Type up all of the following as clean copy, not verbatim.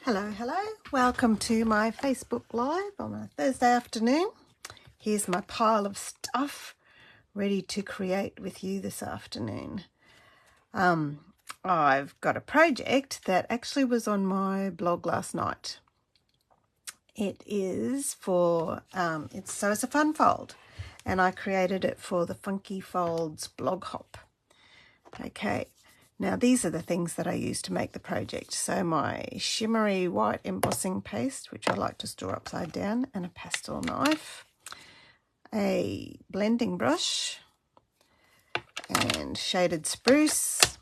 Hello, welcome to my Facebook Live on a Thursday afternoon. Here's my pile of stuff ready to create with you this afternoon. I've got a project that actually was on my blog last night. It is for, it's a fun fold, and I created it for the Funky Folds blog hop. Okay. Now these are the things that I use to make the project. So my shimmery white embossing paste, which I like to store upside down, and a pastel knife, a blending brush, and shaded spruce,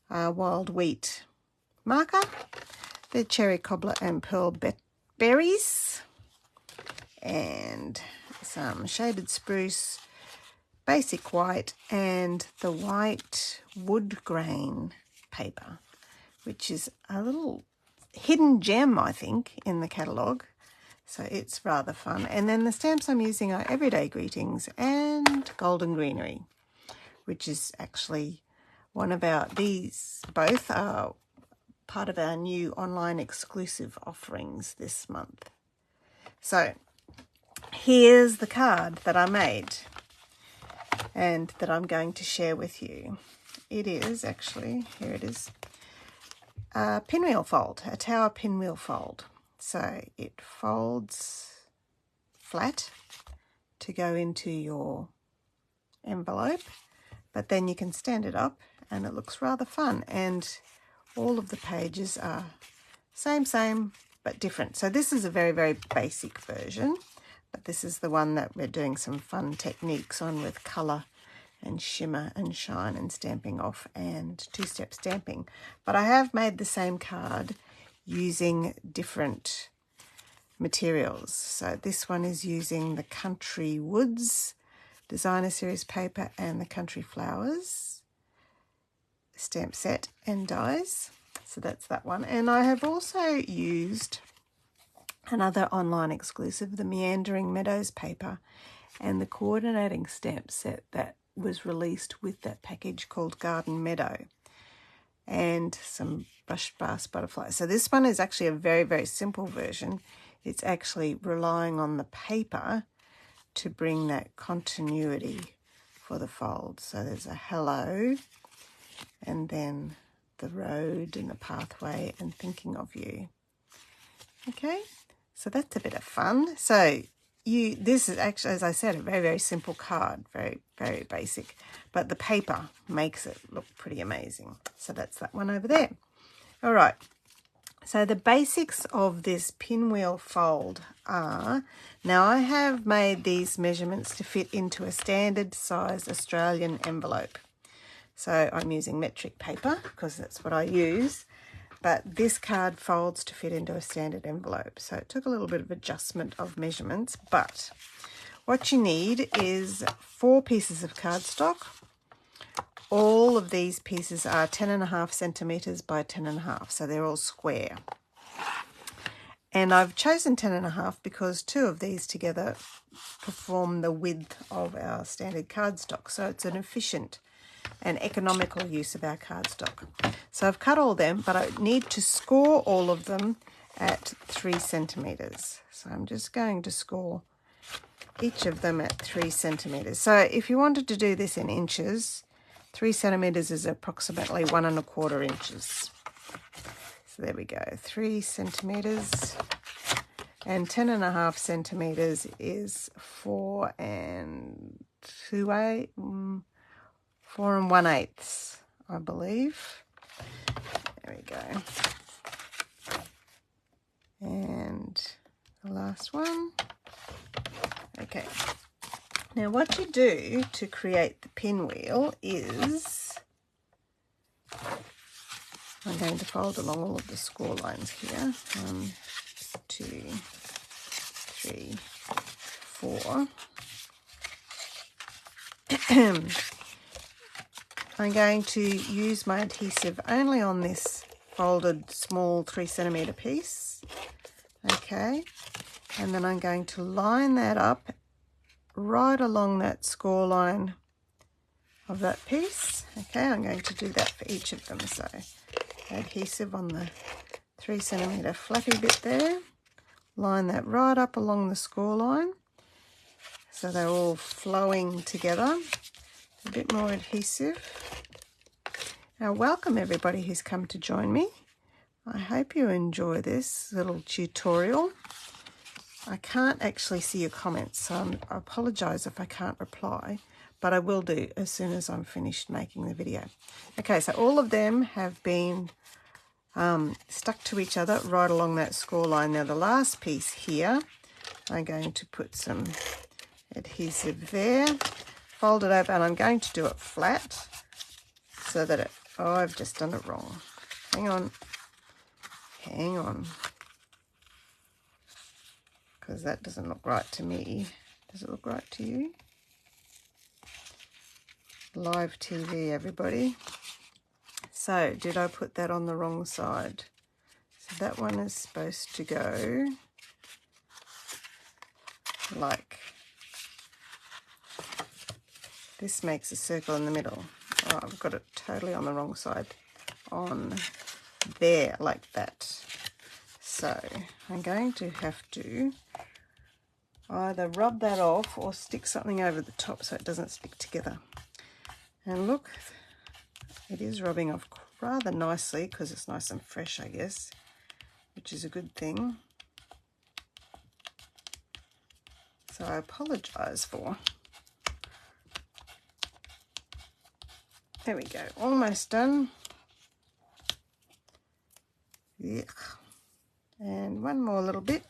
wild wheat marker, the cherry cobbler and pearl berries, and some shaded spruce, basic white, and the white wood grain paper, which is a little hidden gem, I think, in the catalogue. So it's rather fun. And then the stamps I'm using are Everyday Greetings and Golden Greenery, which is actually these both are part of our new online exclusive offerings this month. So here's the card that I made and that I'm going to share with you. It is actually, here it is, a pinwheel fold, a tower pinwheel fold. So it folds flat to go into your envelope, but then you can stand it up and it looks rather fun. And all of the pages are same, but different. So this is a very, very basic version, but this is the one that we're doing some fun techniques on with colour and shimmer and shine and stamping off and two-step stamping. But I have made the same card using different materials. So this one is using the Country Woods Designer Series paper and the Country Flowers stamp set and dies. So that's that one. And I have also used another online exclusive, the Meandering Meadows paper, and the coordinating stamp set that was released with that package called Garden Meadow, and some brushed brass butterflies. So this one is actually a very, very simple version. It's actually relying on the paper to bring that continuity for the fold. So there's a hello, and then the road and the pathway and thinking of you. Okay, so that's a bit of fun. So this is actually, as I said, a very, very simple card, very, very basic, but the paper makes it look pretty amazing. So that's that one over there. All right, so the basics of this pinwheel fold are, now I have made these measurements to fit into a standard size Australian envelope. So I'm using metric paper because that's what I use. But this card folds to fit into a standard envelope. So it took a little bit of adjustment of measurements, but what you need is 4 pieces of cardstock. All of these pieces are 10.5 centimetres by 10.5, so they're all square. And I've chosen 10.5 because 2 of these together perform the width of our standard cardstock. So it's an efficient and economical use of our cardstock. So I've cut all them, but I need to score all of them at 3 centimetres. So I'm just going to score each of them at 3 centimetres. So if you wanted to do this in inches, 3 centimetres is approximately 1.25 inches. So there we go, 3 centimetres, and 10.5 centimetres is 4 1/8, I believe. There we go. And the last one. Okay. Now what you do to create the pinwheel is, I'm going to fold along all of the score lines here. 1, 2, 3, 4. I'm going to use my adhesive only on this folded small 3 centimetre piece. Okay, and then I'm going to line that up right along that score line of that piece. Okay, I'm going to do that for each of them. So adhesive on the 3cm flappy bit there. Line that right up along the score line so they're all flowing together. A bit more adhesive. Now, welcome everybody who's come to join me. I hope you enjoy this little tutorial. I can't actually see your comments, so I apologise if I can't reply, but I will do as soon as I'm finished making the video. Okay, so all of them have been stuck to each other right along that score line. Now the last piece here, I'm going to put some adhesive there, fold it over, and I'm going to do it flat so that it, oh, I've just done it wrong. Hang on, because that doesn't look right to me. Does it look right to you? Live TV, everybody. So, did I put that on the wrong side? So that one is supposed to go like this, makes a circle in the middle. Oh, I've got it totally on the wrong side. On there, like that. So I'm going to have to either rub that off or stick something over the top so it doesn't stick together. And look, it is rubbing off rather nicely because it's nice and fresh, I guess, which is a good thing. So I apologise for. There we go, almost done. Yuck. And one more little bit,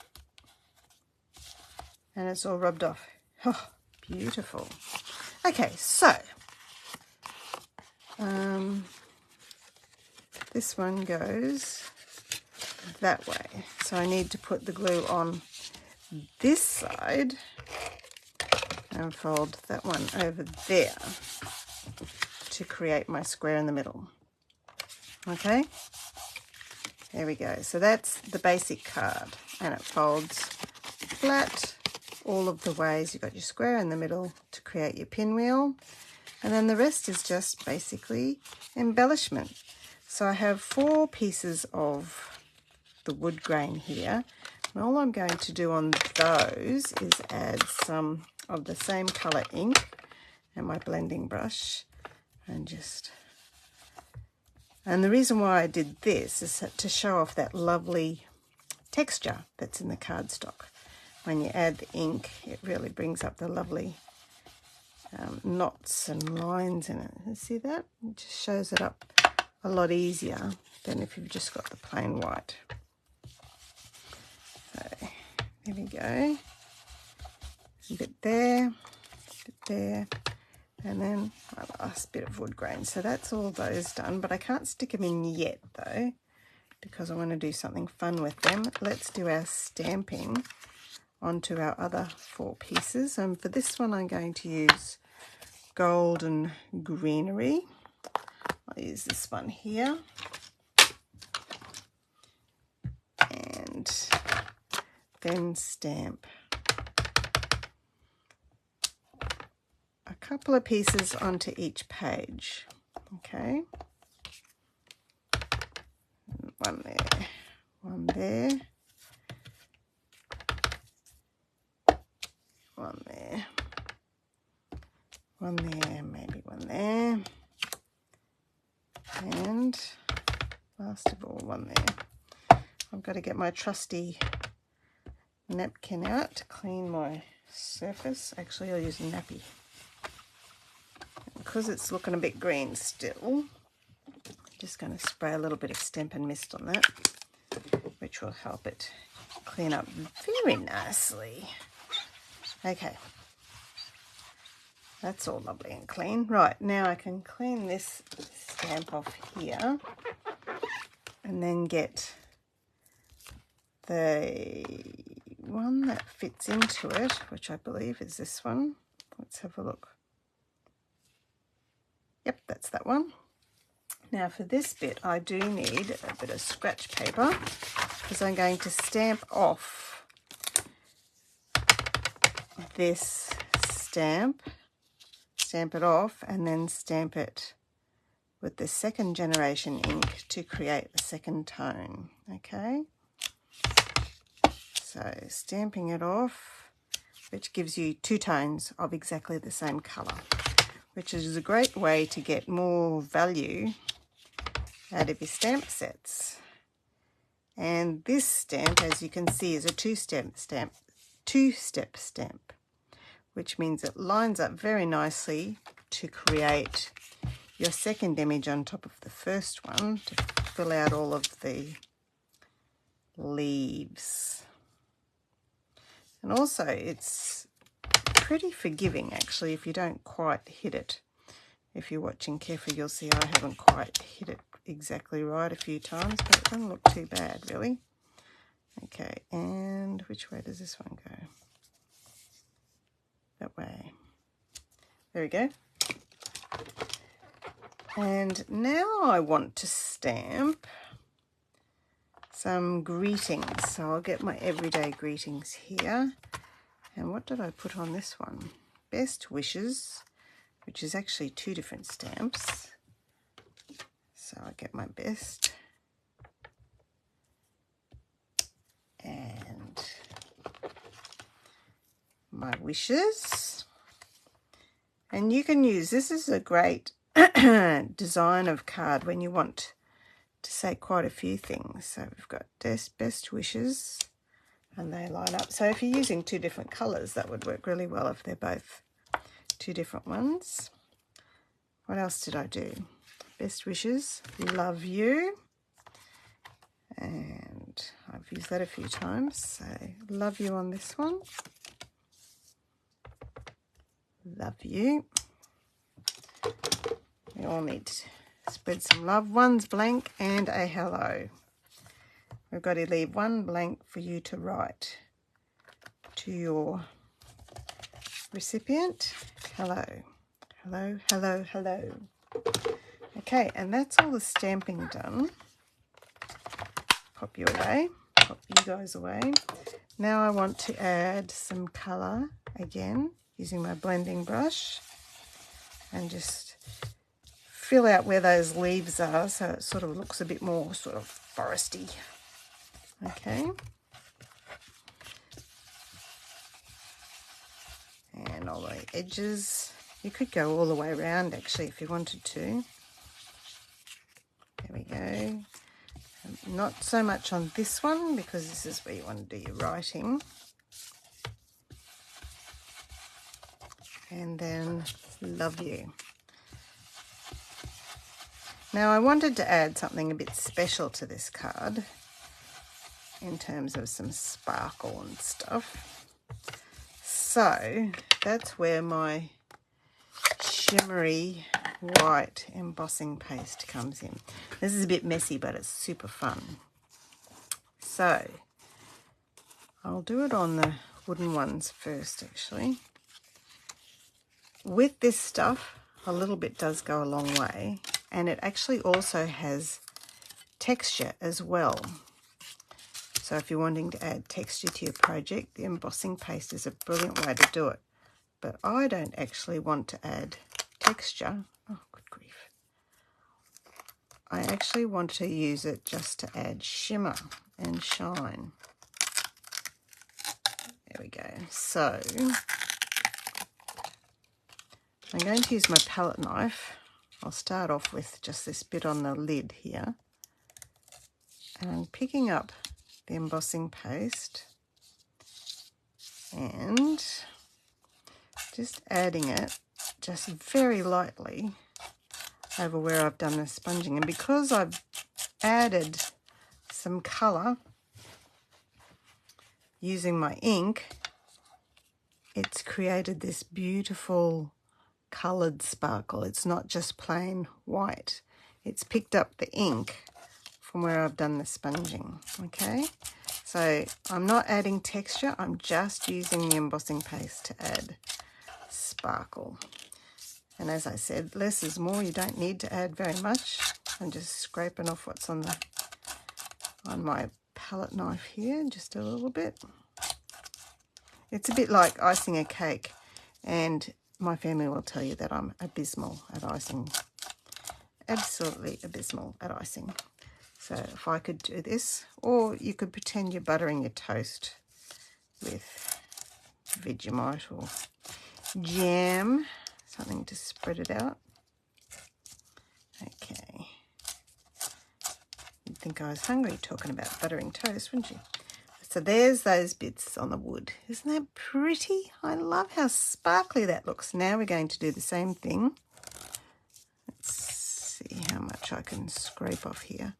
and it's all rubbed off. Oh, beautiful. Okay, so this one goes that way. So I need to put the glue on this side and fold that one over there to create my square in the middle. Okay, there we go. So that's the basic card, and it folds flat all of the ways. You've got your square in the middle to create your pinwheel, and then the rest is just basically embellishment. So I have 4 pieces of the wood grain here, and all I'm going to do on those is add some of the same colour ink and my blending brush, and the reason why I did this is to show off that lovely texture that's in the cardstock. When you add the ink, it really brings up the lovely knots and lines in it. You see that? It just shows it up a lot easier than if you've just got the plain white. So there we go. A bit there, and then my last bit of wood grain. So that's all those done, but I can't stick them in yet though, because I want to do something fun with them. Let's do our stamping onto our other 4 pieces. And for this one, I'm going to use golden greenery. I'll use this one here. And then stamp a couple of pieces onto each page. Okay. One there, one there, one there, one there, maybe one there, and last of all, one there. I've got to get my trusty napkin out to clean my surface. Actually, I'll use a nappy. Because it's looking a bit green still, I'm just going to spray a little bit of Stampin' Mist on that, which will help it clean up very nicely. Okay, that's all lovely and clean. Right, now I can clean this stamp off here and then get the one that fits into it, which I believe is this one. Let's have a look. Yep, that's that one. Now for this bit, I do need a bit of scratch paper because I'm going to stamp off this stamp it off, and then stamp it with the second generation ink to create a second tone. Okay, so stamping it off, which gives you two tones of exactly the same colour, which is a great way to get more value out of your stamp sets. And this stamp, as you can see, is a two-step stamp, which means it lines up very nicely to create your second image on top of the first one to fill out all of the leaves. And also it's pretty forgiving actually if you don't quite hit it. If you're watching carefully, you'll see I haven't quite hit it exactly right a few times, but it doesn't look too bad really. Okay, and which way does this one go? That way. There we go. And now I want to stamp some greetings. So I'll get my everyday greetings here. And what did I put on this one? Best wishes, which is actually two different stamps. So I get my best. And my wishes. And you can use, this is a great design of card when you want to say quite a few things. So we've got best wishes, and they line up. So if you're using two different colours, that would work really well if they're both two different ones. What else did I do? Best wishes, love you. And I've used that a few times. So love you on this one. Love you. We all need to spread some love. One's blank and a hello. We've got to leave one blank for you to write to your recipient. Hello, hello, hello, hello. Okay, and that's all the stamping done. Pop you away, pop you guys away. Now I want to add some colour again using my blending brush and just fill out where those leaves are so it sort of looks a bit more sort of foresty. Okay. And all the edges. You could go all the way around actually if you wanted to. There we go. Not so much on this one because this is where you want to do your writing. And then love you. Now I wanted to add something a bit special to this card in terms of some sparkle and stuff. So that's where my shimmery white embossing paste comes in. This is a bit messy, but it's super fun. So I'll do it on the wooden ones first actually. With this stuff, a little bit does go a long way, and it actually also has texture as well. So if you're wanting to add texture to your project, the embossing paste is a brilliant way to do it. But I don't actually want to add texture. Oh, good grief. I actually want to use it just to add shimmer and shine. There we go. So I'm going to use my palette knife. I'll start off with just this bit on the lid here. And I'm picking up the embossing paste and just adding it just very lightly over where I've done the sponging. And because I've added some colour using my ink, it's created this beautiful coloured sparkle. It's not just plain white. It's picked up the ink from where I've done the sponging. Okay, so I'm not adding texture, I'm just using the embossing paste to add sparkle. And as I said, less is more. You don't need to add very much. I'm just scraping off what's on my palette knife here, just a little bit. It's a bit like icing a cake, and my family will tell you that I'm abysmal at icing absolutely abysmal at icing. So if I could do this, or you could pretend you're buttering your toast with Vegemite or jam, something to spread it out. Okay. You'd think I was hungry talking about buttering toast, wouldn't you? So there's those bits on the wood. Isn't that pretty? I love how sparkly that looks. Now we're going to do the same thing. Let's see how much I can scrape off here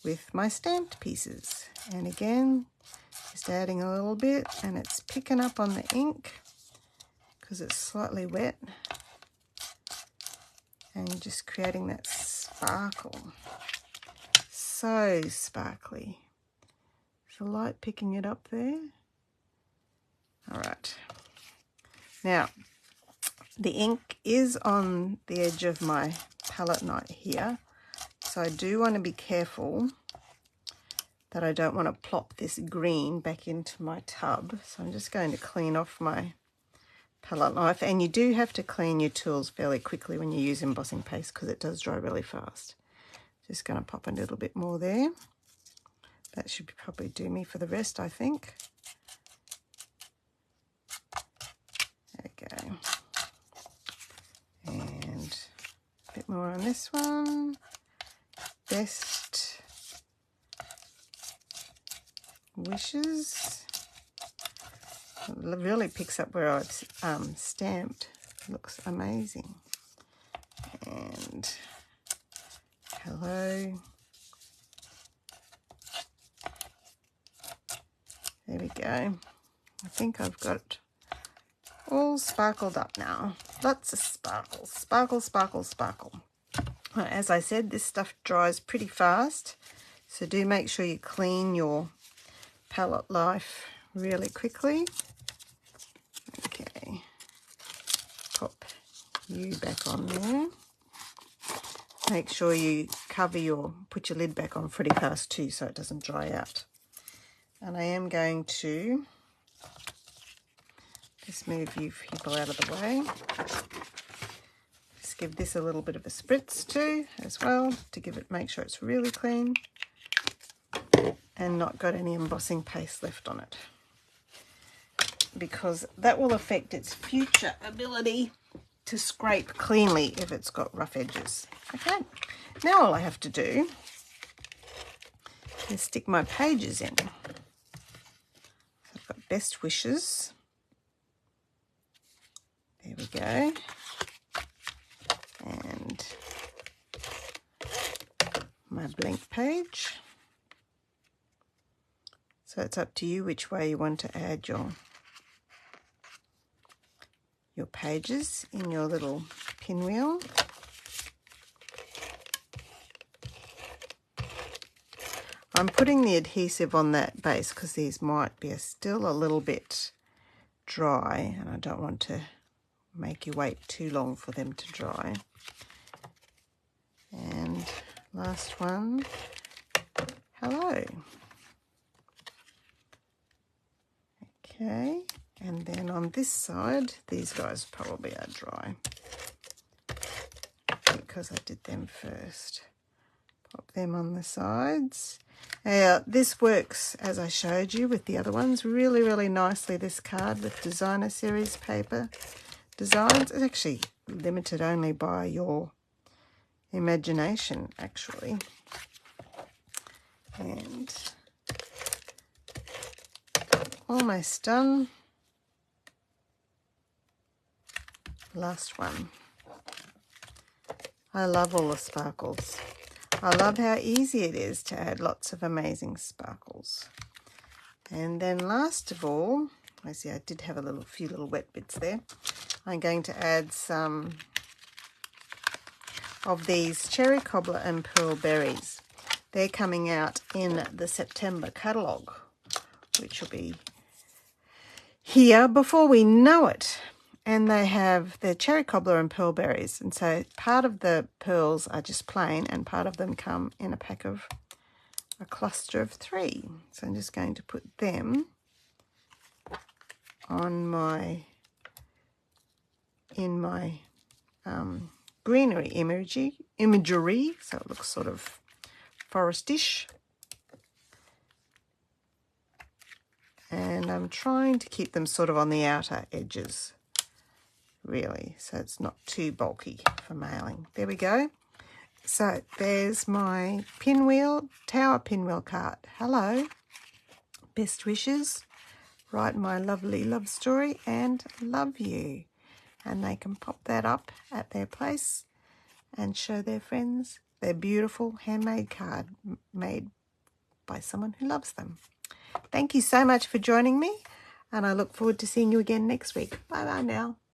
with my stamped pieces. And again, just adding a little bit, and it's picking up on the ink because it's slightly wet. And just creating that sparkle. So sparkly. Is the light picking it up there? All right. Now, the ink is on the edge of my palette knife here, so I do want to be careful that I don't want to plop this green back into my tub. So I'm just going to clean off my palette knife, and you do have to clean your tools fairly quickly when you use embossing paste because it does dry really fast. Just going to pop a little bit more there. That should probably do me for the rest, I think. There we go. And a bit more on this one. Best wishes. It really picks up where I've stamped. It looks amazing. And hello. There we go. I think I've got it all sparkled up now. Lots of sparkles. Sparkle, sparkle, sparkle. As I said, this stuff dries pretty fast, so do make sure you clean your palette knife really quickly. Okay. Pop you back on there. Make sure you put your lid back on pretty fast too so it doesn't dry out. And I am going to just move you people out of the way. Just give this a little bit of a spritz too as well to make sure it's really clean and not got any embossing paste left on it, because that will affect its future ability to scrape cleanly if it's got rough edges. Okay, now all I have to do is stick my pages in. I've got best wishes. There we go. And my blank page. So it's up to you which way you want to add your pages in your little pinwheel. I'm putting the adhesive on that base because these might be still a little bit dry, and I don't want to make you wait too long for them to dry. And last one, hello. Okay, and then on this side, these guys probably are dry because I did them first. Pop them on the sides. This works, as I showed you with the other ones, really, really nicely, this card with designer series paper designs. It's actually limited only by your imagination, actually. And almost done. Last one. I love all the sparkles. I love how easy it is to add lots of amazing sparkles. And then last of all, I see I did have a few little wet bits there. I'm going to add some of these cherry cobbler and pearl berries. They're coming out in the September catalogue, which will be here before we know it. And they have the cherry cobbler and pearl berries. And so part of the pearls are just plain and part of them come in a pack of a cluster of 3. So I'm just going to put them on in my greenery imagery, so it looks sort of forestish. And I'm trying to keep them sort of on the outer edges, really, so it's not too bulky for mailing. There we go. So there's my pinwheel, tower pinwheel card. Hello, best wishes, write my lovely love story, and love you. And they can pop that up at their place and show their friends their beautiful handmade card made by someone who loves them. Thank you so much for joining me, and I look forward to seeing you again next week. Bye-bye now.